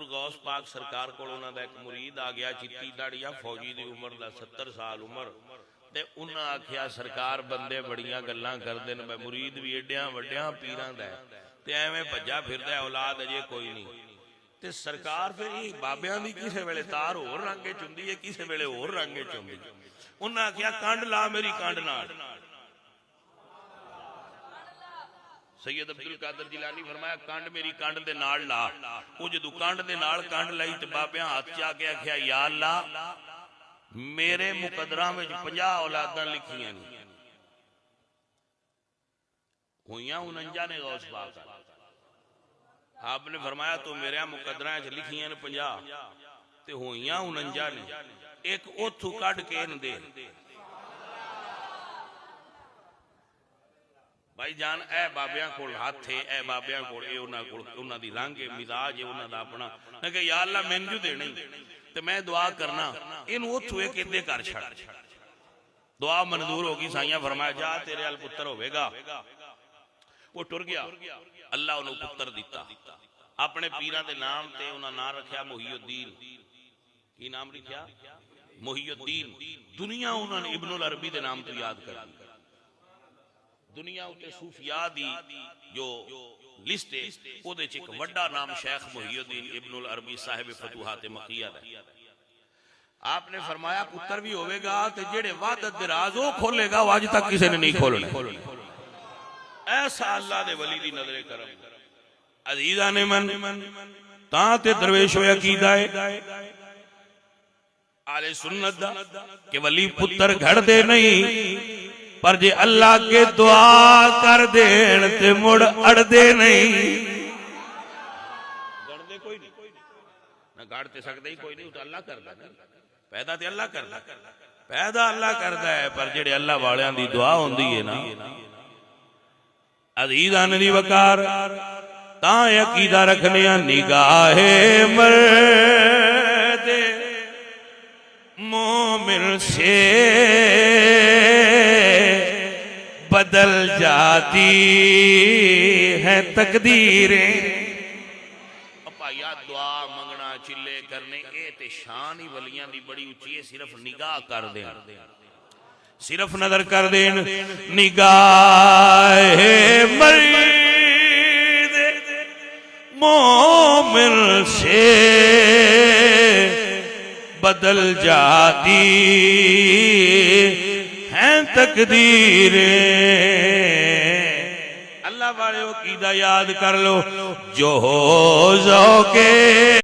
गौस पाक सरकार को एक मुरीद आ गया, चिट्टी दाड़िया, फौजी की उम्र का 70 साल उम्र, ते उन्हें आख्या सरकार बंदे बड़ियां गल्लां करदे ने, मुरीद भी एडिया वड्डिया पीरां दा ते एवें भज्जा फिरदा, औलाद अजे कोई नहीं। ते सरकार फिर बाबियां दी किसे वेले तार होर रंगे चुंदी है, किसे वेले होर रंगे चुंदी। उन्हें आख्या कंड ला मेरी कंड नाल। सैयद अब्दुल कादर जिलानी फरमाया कंड मेरी कंड दे नाल ला। वो जदों कंड दे नाल कंड लाई ते बाबियां हाथ च आके आख्या या अल्लाह मेरे मुकदरां विच 50 औलादां लिखियां नहीं, हुईयां 49 ने गौस पाक। आपने फरमाया तो मेरे मुकदरां च लिखियां ने 50 ते हुईयां 49 ने, एक ओथू कढ के इन दे भाई जान। ए बाबियां कोल हाथ है, ए बाबियां कोल ए उन्हां कोल उन्हां दी रंग है, मिजाज है उन्हां दा अपना। मैं कहा या अल्लाह मैनू देनी ते मैं दुआ करना इनू ओथू एक इदे घर छड़। दुआ मंजूर होगी, साइयां फरमाया जा तेरे अल पुत्र होवेगा। वो टुर गया, अल्लाह उन्हें पुत्र दिता। अपने पीरां दे नाम ते उन्हां नाम रखया मुहीउद्दीन। की नाम रखया? मुहीउद्दीन। दुनिया उन्होंने इब्नुल अरबी दे नाम तो याद कर दी। दुनिया उत्ते सूफिया दी जो लिस्ट है ओदे च एक वड्डा नाम शेख मुहीउद्दीन इब्नुल अरबी साहिब फतूहात मक्किया दा। आपने फरमाया पुत्र भी होवेगा ते जेड़े वादत दे राज ओ खोलेगा, वो अज तक किसी ने नहीं खोलने। ऐसा अल्लाह दे वली दी नजरे करम। अजीजा ने मन तां ते दरवेश होया कीदा है आले सुन्नत दा कि वली पुत्र घड़दे नहीं, पर जे अल्लाह के दुआ कर देन ते मुड़ अड़दे नहीं। गड़दे कोई नहीं ना, गड़ सकते ही कोई नहीं, तो अल्लाह करदा ना। पैदा ते अल्लाह करदा, पैदा अल्लाह करदा है, पर जेड़े अल्लाह वालियां दी दुआ होंदी है ना। अजीज़ान दी वकार तां अकीदा रखने निगाहे मर्द मोमिन से बदल जाती है तकदीरें। भाइया दुआ मंगना चिल्ले करने ए ते शान ही वलियां दी बड़ी उच्ची है। सिर्फ निगाह कर देन, सिर्फ नजर कर देन, निगाह मर्द मोमिन से बदल जाती हैं तकदीरें। अल्लाह वाले कीदा याद कर लो जो हो जाओगे।